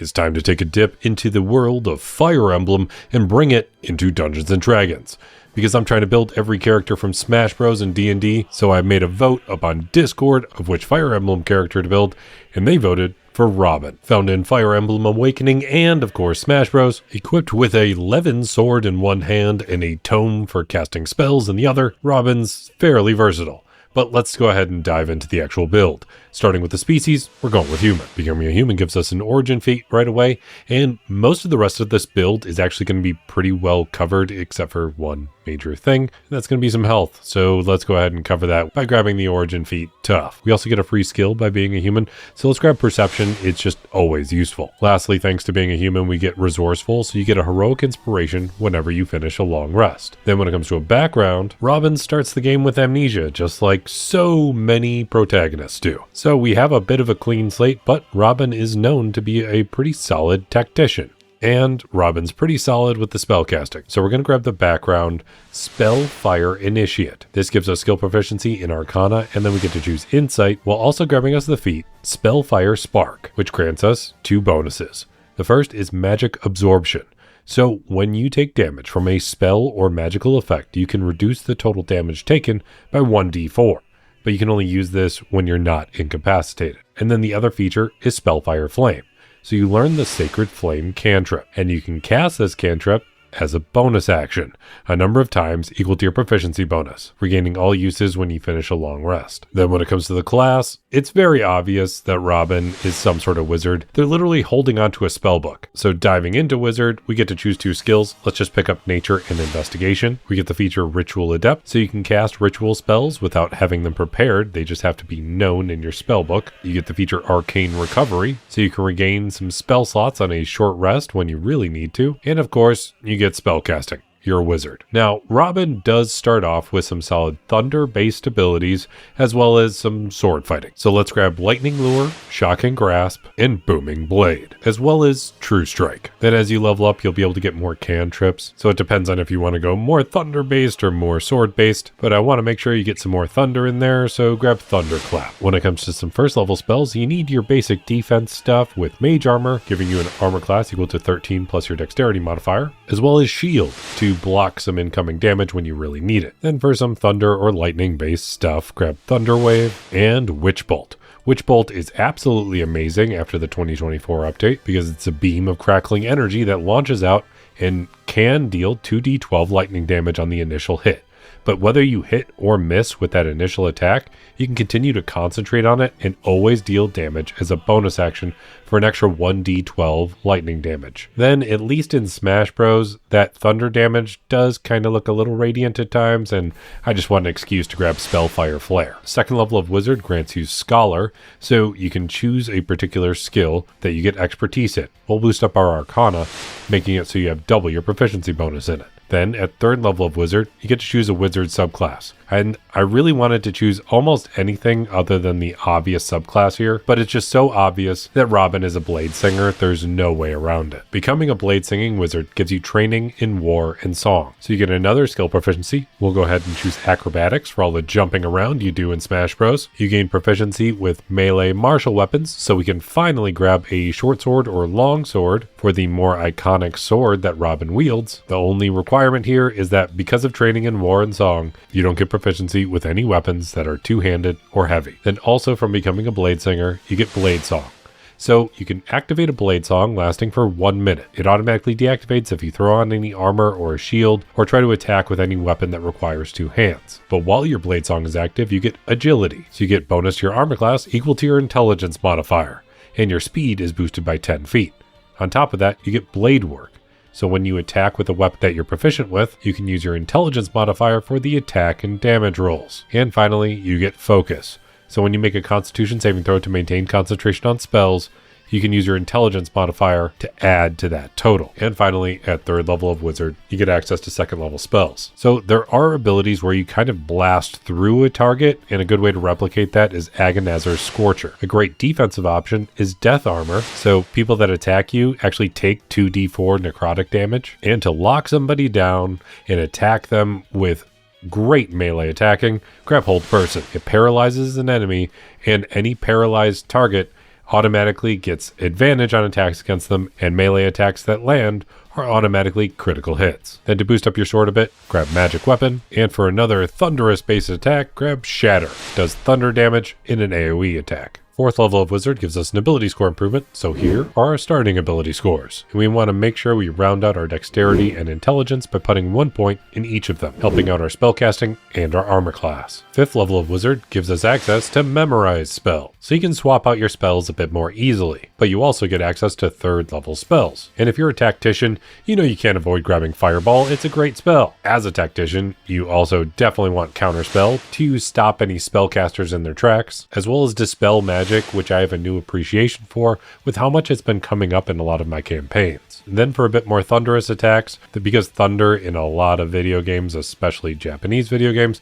It's time to take a dip into the world of Fire Emblem and bring it into Dungeons & Dragons. Because I'm trying to build every character from Smash Bros. And D&D, so I made a vote up on Discord of which Fire Emblem character to build, and they voted for Robin, found in Fire Emblem Awakening and, of course, Smash Bros. Equipped with a Levin sword in one hand and a tome for casting spells in the other, Robin's fairly versatile. But let's go ahead and dive into the actual build. Starting with the species, we're going with human. Becoming a human gives us an origin feat right away, and most of the rest of this build is actually going to be pretty well covered except for one major thing, and that's going to be some health. So let's go ahead and cover that by grabbing the origin feat Tough. We also get a free skill by being a human, so let's grab Perception. It's just always useful. Lastly, thanks to being a human, we get Resourceful, so you get a heroic inspiration whenever you finish a long rest. Then when it comes to a background, Robin starts the game with amnesia, just like so many protagonists do. So we have a bit of a clean slate, but Robin is known to be a pretty solid tactician. And Robin's pretty solid with the spellcasting. So we're going to grab the background Spellfire Initiate. This gives us skill proficiency in Arcana, and then we get to choose Insight, while also grabbing us the feat Spellfire Spark, which grants us 2 bonuses. The first is Magic Absorption. So when you take damage from a spell or magical effect, you can reduce the total damage taken by 1d4. But you can only use this when you're not incapacitated. And then the other feature is Spellfire Flame. So you learn the Sacred Flame cantrip, and you can cast this cantrip as a bonus action, a number of times equal to your proficiency bonus, regaining all uses when you finish a long rest. Then when it comes to the class, it's very obvious that Robin is some sort of wizard. They're literally holding onto a spellbook. So diving into wizard, we get to choose 2 skills. Let's just pick up nature and investigation. We get the feature Ritual Adept, so you can cast ritual spells without having them prepared. They just have to be known in your spellbook. You get the feature Arcane Recovery, so you can regain some spell slots on a short rest when you really need to. And of course, you get spellcasting. You're a wizard. Now, Robin does start off with some solid thunder-based abilities, as well as some sword fighting. So let's grab Lightning Lure, Shocking Grasp, and Booming Blade, as well as True Strike. Then as you level up, you'll be able to get more cantrips, so it depends on if you want to go more thunder-based or more sword-based, but I want to make sure you get some more thunder in there, so grab Thunderclap. When it comes to some first-level spells, you need your basic defense stuff with Mage Armor, giving you an armor class equal to 13 plus your dexterity modifier, as well as Shield, to block some incoming damage when you really need it. Then for some thunder or lightning based stuff, grab Thunder Wave and Witch Bolt. Witch Bolt is absolutely amazing after the 2024 update because it's a beam of crackling energy that launches out and can deal 2d12 lightning damage on the initial hit. But whether you hit or miss with that initial attack, you can continue to concentrate on it and always deal damage as a bonus action for an extra 1d12 lightning damage. Then, at least in Smash Bros, that thunder damage does kind of look a little radiant at times, and I just want an excuse to grab Spellfire Flare. Second level of Wizard grants you Scholar, so you can choose a particular skill that you get expertise in. We'll boost up our Arcana, making it so you have double your proficiency bonus in it. Then, at third level of Wizard, you get to choose a Wizard subclass. And I really wanted to choose almost anything other than the obvious subclass here, but it's just so obvious that Robin is a Bladesinger, there's no way around it. Becoming a Blade-singing wizard gives you training in war and song. So you get another skill proficiency. We'll go ahead and choose Acrobatics for all the jumping around you do in Smash Bros. You gain proficiency with melee martial weapons, so we can finally grab a short sword or long sword for the more iconic sword that Robin wields. The only requirement here is that because of training in war and song, you don't get proficiency with any weapons that are two-handed or heavy. Then also from becoming a Bladesinger, you get Blade Song. So you can activate a Blade Song lasting for 1 minute. It automatically deactivates if you throw on any armor or a shield or try to attack with any weapon that requires 2 hands. But while your Blade Song is active, you get Agility. So you get bonus to your armor class equal to your intelligence modifier, and your speed is boosted by 10 feet. On top of that, you get Blade Work. So when you attack with a weapon that you're proficient with, you can use your intelligence modifier for the attack and damage rolls. And finally, you get Focus. So when you make a Constitution saving throw to maintain concentration on spells, you can use your intelligence modifier to add to that total. And finally, at third level of Wizard, you get access to second level spells. So there are abilities where you kind of blast through a target, and a good way to replicate that is Agonazer's Scorcher. A great defensive option is Death Armor, so people that attack you actually take 2d4 necrotic damage. And to lock somebody down and attack them with great melee attacking, grab Hold Person. It paralyzes an enemy, and any paralyzed target automatically gets advantage on attacks against them, and melee attacks that land are automatically critical hits. Then to boost up your sword a bit, grab Magic Weapon, and for another thunderous base attack, grab Shatter. Does thunder damage in an AoE attack. 4th level of Wizard gives us an ability score improvement, so here are our starting ability scores. And we want to make sure we round out our dexterity and intelligence by putting 1 point in each of them, helping out our spellcasting and our armor class. 5th level of Wizard gives us access to Memorize spell, so you can swap out your spells a bit more easily, but you also get access to 3rd level spells. And if you're a tactician, you know you can't avoid grabbing Fireball, it's a great spell. As a tactician, you also definitely want Counterspell to stop any spellcasters in their tracks, as well as Dispel Magic, which I have a new appreciation for with how much it's been coming up in a lot of my campaigns. And then for a bit more thunderous attacks, because thunder in a lot of video games, especially Japanese video games,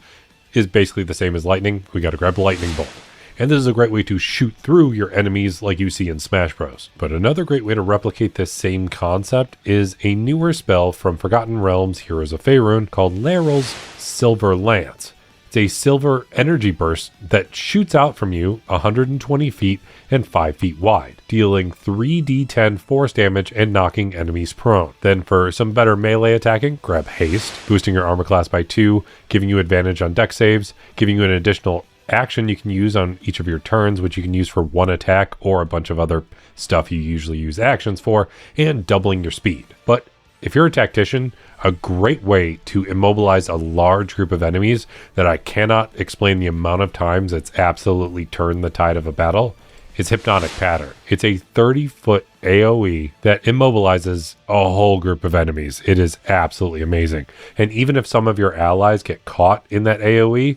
is basically the same as lightning, we gotta grab Lightning Bolt. And this is a great way to shoot through your enemies like you see in Smash Bros. But another great way to replicate this same concept is a newer spell from Forgotten Realms Heroes of Faerun called Laeral's Silver Lance. It's a silver energy burst that shoots out from you 120 feet and 5 feet wide, dealing 3d10 force damage and knocking enemies prone. Then for some better melee attacking, grab Haste, boosting your armor class by 2, giving you advantage on dex saves, giving you an additional action you can use on each of your turns, which you can use for one attack or a bunch of other stuff you usually use actions for, and doubling your speed. But if you're a tactician, a great way to immobilize a large group of enemies that I cannot explain the amount of times it's absolutely turned the tide of a battle is Hypnotic Pattern. It's a 30-foot AoE that immobilizes a whole group of enemies. It is absolutely amazing. And even if some of your allies get caught in that AoE,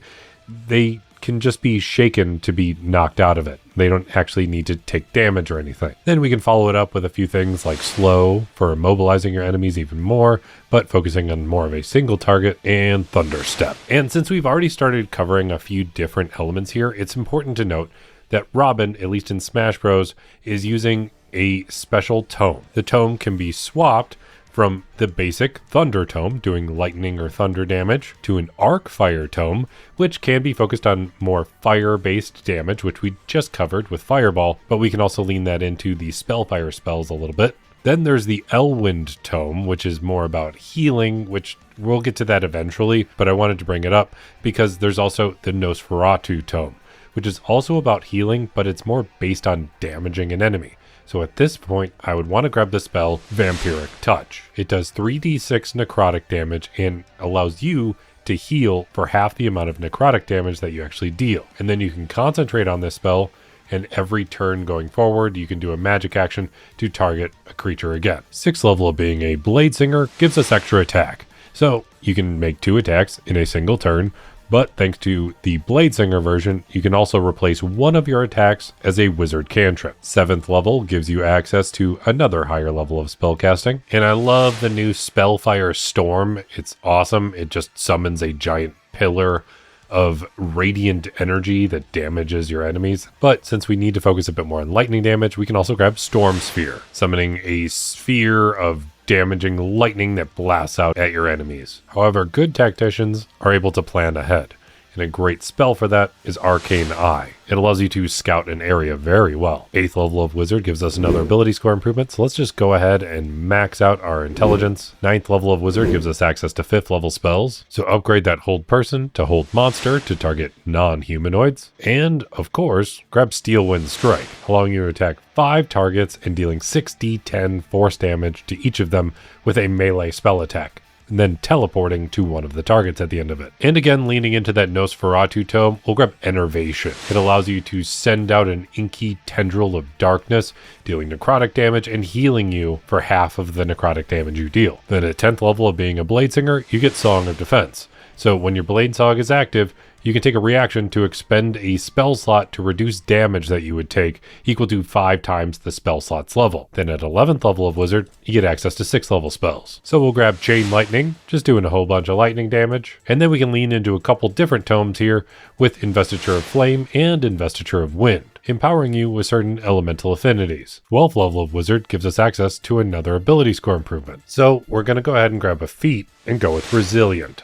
they can just be shaken to be knocked out of it. They don't actually need to take damage or anything. Then we can follow it up with a few things like Slow for immobilizing your enemies even more, but focusing on more of a single target, and Thunder Step. And since we've already started covering a few different elements here, it's important to note that Robin, at least in Smash Bros, is using a special tome. The tome can be swapped from the basic Thunder Tome, doing lightning or thunder damage, to an Arc Fire Tome, which can be focused on more fire-based damage, which we just covered with Fireball, but we can also lean that into the Spellfire spells a little bit. Then there's the Elwind Tome, which is more about healing, which we'll get to that eventually, but I wanted to bring it up because there's also the Nosferatu Tome, which is also about healing, but it's more based on damaging an enemy. So at this point, I would want to grab the spell Vampiric Touch. It does 3d6 necrotic damage and allows you to heal for half the amount of necrotic damage that you actually deal. And then you can concentrate on this spell, and every turn going forward, you can do a magic action to target a creature again. 6th level of being a Bladesinger gives us extra attack. So you can make 2 attacks in a single turn, but thanks to the Bladesinger version, you can also replace one of your attacks as a wizard cantrip. 7th level gives you access to another higher level of spellcasting. And I love the new Spellfire Storm. It's awesome. It just summons a giant pillar of radiant energy that damages your enemies. But since we need to focus a bit more on lightning damage, we can also grab Storm Sphere, summoning a sphere of damaging lightning that blasts out at your enemies. However, good tacticians are able to plan ahead, and a great spell for that is Arcane Eye. It allows you to scout an area very well. 8th level of Wizard gives us another ability score improvement, so let's just go ahead and max out our intelligence. 9th level of Wizard gives us access to 5th level spells, so upgrade that Hold Person to Hold Monster to target non-humanoids. And, of course, grab Steel Wind Strike, allowing you to attack 5 targets and dealing 6d10 force damage to each of them with a melee spell attack, and then teleporting to one of the targets at the end of it. And again, leaning into that Nosferatu Tome, we'll grab Enervation. It allows you to send out an inky tendril of darkness, dealing necrotic damage and healing you for half of the necrotic damage you deal. Then at 10th level of being a Bladesinger, you get Song of Defense. So when your Blade Song is active, you can take a reaction to expend a spell slot to reduce damage that you would take, equal to 5 times the spell slot's level. Then at 11th level of Wizard, you get access to 6th level spells. So we'll grab Chain Lightning, just doing a whole bunch of lightning damage. And then we can lean into a couple different tomes here with Investiture of Flame and Investiture of Wind, empowering you with certain elemental affinities. 12th level of Wizard gives us access to another ability score improvement. So we're going to go ahead and grab a feat and go with Resilient.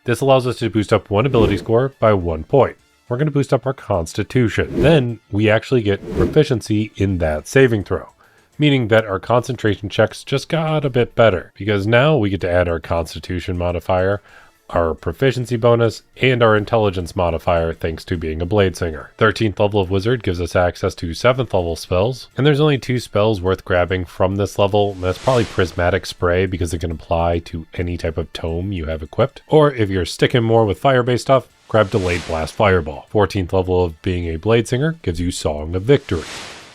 This allows us to boost up one ability score by 1 point. we're going to boost up our constitution. Then we actually get proficiency in that saving throw, meaning that our concentration checks just got a bit better, because now we get to add our constitution modifier, our proficiency bonus, and our intelligence modifier thanks to being a Bladesinger. 13th level of wizard gives us access to 7th level spells, and there's only 2 spells worth grabbing from this level, and that's probably prismatic spray because it can apply to any type of tome you have equipped. Or if you're sticking more with fire-based stuff, grab delayed blast fireball. 14th level of being a Bladesinger gives you Song of Victory.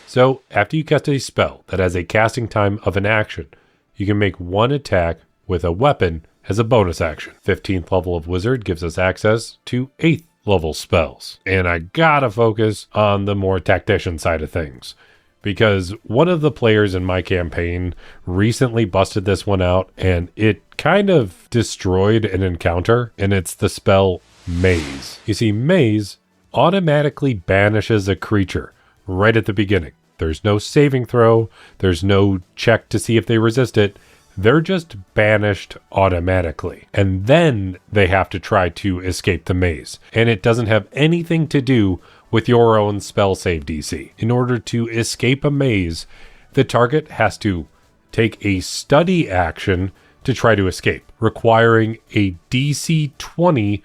So after you cast a spell that has a casting time of an action, you can make one attack with a weapon as a bonus action. 15th level of wizard gives us access to 8th level spells. And I gotta focus on the more tactician side of things, because one of the players in my campaign recently busted this one out and it kind of destroyed an encounter, and it's the spell Maze. You see, Maze automatically banishes a creature right at the beginning. There's no saving throw, there's no check to see if they resist it. They're just banished automatically. And then they have to try to escape the maze. And it doesn't have anything to do with your own spell save DC. In order to escape a maze, the target has to take a study action to try to escape, requiring a DC 20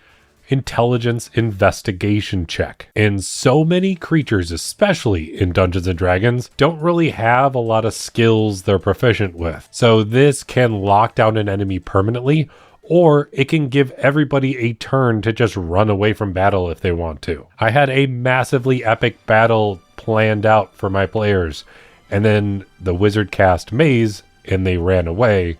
intelligence investigation check. And so many creatures, especially in Dungeons and Dragons, don't really have a lot of skills they're proficient with. So this can lock down an enemy permanently, or it can give everybody a turn to just run away from battle if they want to. I had a massively epic battle planned out for my players, and then the wizard cast Maze and they ran away,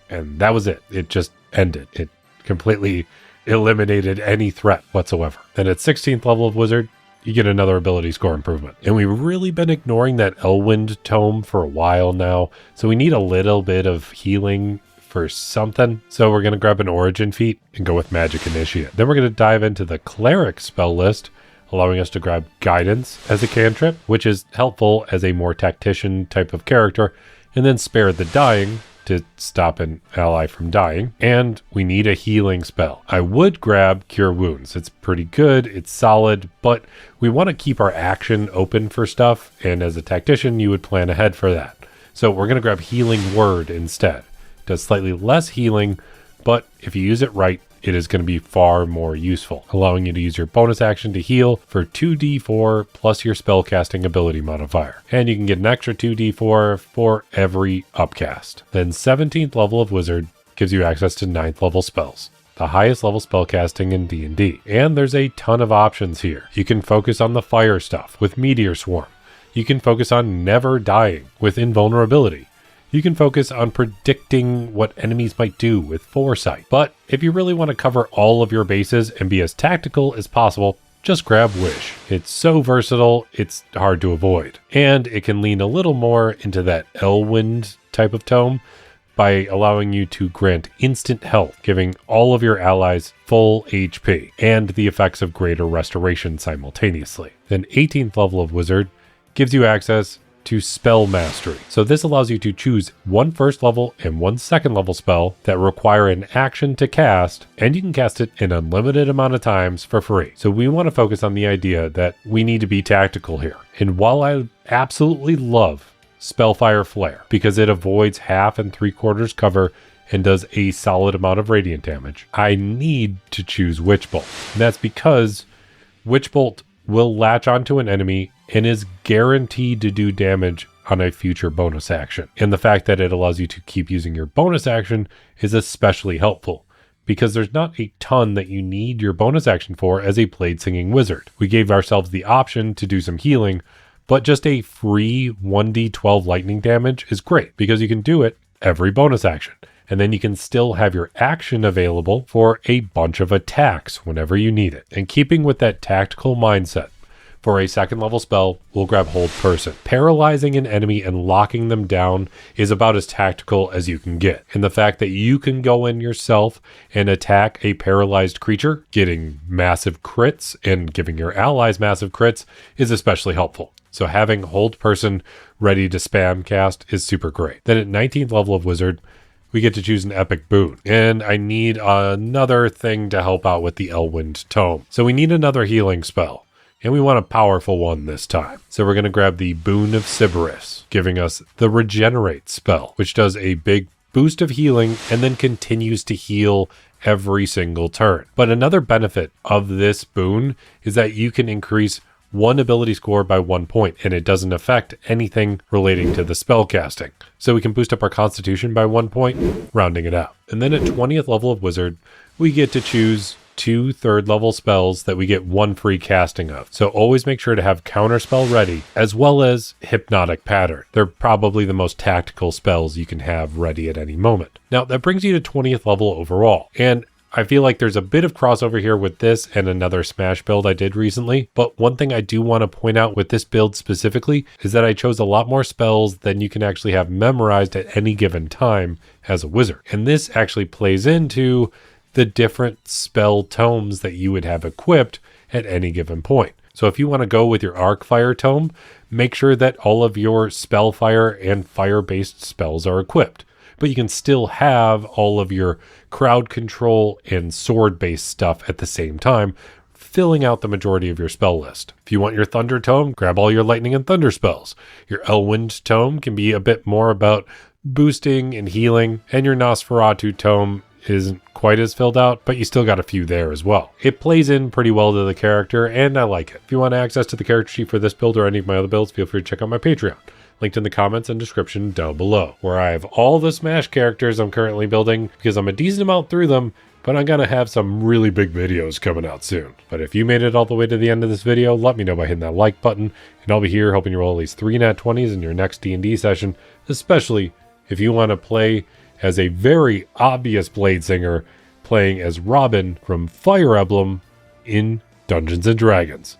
and that was it. It just ended. It completely eliminated any threat whatsoever. Then at 16th level of wizard, you get another ability score improvement. And we've really been ignoring that Elwind tome for a while now, so we need a little bit of healing for something. So we're going to grab an origin feat and go with Magic Initiate. Then we're going to dive into the Cleric spell list, allowing us to grab Guidance as a cantrip, which is helpful as a more tactician type of character, and then Spare the Dying to stop an ally from dying. And we need a healing spell. I would grab Cure Wounds. It's pretty good, it's solid, but we want to keep our action open for stuff, and as a tactician you would plan ahead for that. So we're going to grab Healing Word instead. It does slightly less healing, but if you use it right, it is going to be far more useful, allowing you to use your bonus action to heal for 2d4 plus your spellcasting ability modifier. And you can get an extra 2d4 for every upcast. Then 17th level of wizard gives you access to 9th level spells, the highest level spellcasting in D&D. And there's a ton of options here. You can focus on the fire stuff with Meteor Swarm. You can focus on never dying with Invulnerability. You can focus on predicting what enemies might do with Foresight. But if you really want to cover all of your bases and be as tactical as possible, just grab Wish. It's so versatile, it's hard to avoid. And it can lean a little more into that Elwind type of tome by allowing you to grant instant health, giving all of your allies full HP and the effects of greater restoration simultaneously. Then 18th level of Wizard gives you access to Spell Mastery. So this allows you to choose one first level and one second level spell that require an action to cast, and you can cast it an unlimited amount of times for free. So we want to focus on the idea that we need to be tactical here. And while I absolutely love Spellfire Flare because it avoids 1/2 and 3/4 cover and does a solid amount of radiant damage, I need to choose Witch Bolt. And that's because Witch Bolt will latch onto an enemy and is guaranteed to do damage on a future bonus action. And the fact that it allows you to keep using your bonus action is especially helpful, because there's not a ton that you need your bonus action for as a Blade Singing Wizard. We gave ourselves the option to do some healing, but just a free 1d12 lightning damage is great because you can do it every bonus action. And then you can still have your action available for a bunch of attacks whenever you need it. And keeping with that tactical mindset, for a second level spell, we'll grab Hold Person. Paralyzing an enemy and locking them down is about as tactical as you can get. And the fact that you can go in yourself and attack a paralyzed creature, getting massive crits and giving your allies massive crits is especially helpful. So having Hold Person ready to spam cast is super great. Then at 19th level of Wizard, we get to choose an epic boon. And I need another thing to help out with the Elwind Tome. So we need another healing spell. And we want a powerful one this time. So we're going to grab the Boon of Sybaris, giving us the Regenerate spell, which does a big boost of healing and then continues to heal every single turn. But another benefit of this boon is that you can increase one ability score by 1 point, and it doesn't affect anything relating to the spell casting. So we can boost up our Constitution by 1 point, rounding it out. And then at 20th level of Wizard, we get to choose 2 third-level spells that we get 1 free casting of. So always make sure to have Counterspell ready, as well as Hypnotic Pattern. They're probably the most tactical spells you can have ready at any moment. Now, that brings you to 20th level overall. And I feel like there's a bit of crossover here with this and another Smash build I did recently. But one thing I do want to point out with this build specifically is that I chose a lot more spells than you can actually have memorized at any given time as a wizard. And this actually plays into the different spell tomes that you would have equipped at any given point. So if you want to go with your Arcfire tome, make sure that all of your Spellfire and fire-based spells are equipped. But you can still have all of your crowd control and sword-based stuff at the same time, filling out the majority of your spell list. If you want your Thunder tome, grab all your lightning and thunder spells. Your Elwind tome can be a bit more about boosting and healing, and your Nosferatu tome isn't quite as filled out, but you still got a few there as well. It plays in pretty well to the character, and I like it. If you want access to the character sheet for this build or any of my other builds, feel free to check out my Patreon, linked in the comments and description down below, where I have all the Smash characters I'm currently building, because I'm a decent amount through them, but I'm gonna have some really big videos coming out soon. But if you made it all the way to the end of this video, let me know by hitting that like button, and I'll be here helping you roll at least 3 nat 20s in your next D&D session, especially if you want to play as a very obvious Bladesinger playing as Robin from Fire Emblem in Dungeons & Dragons.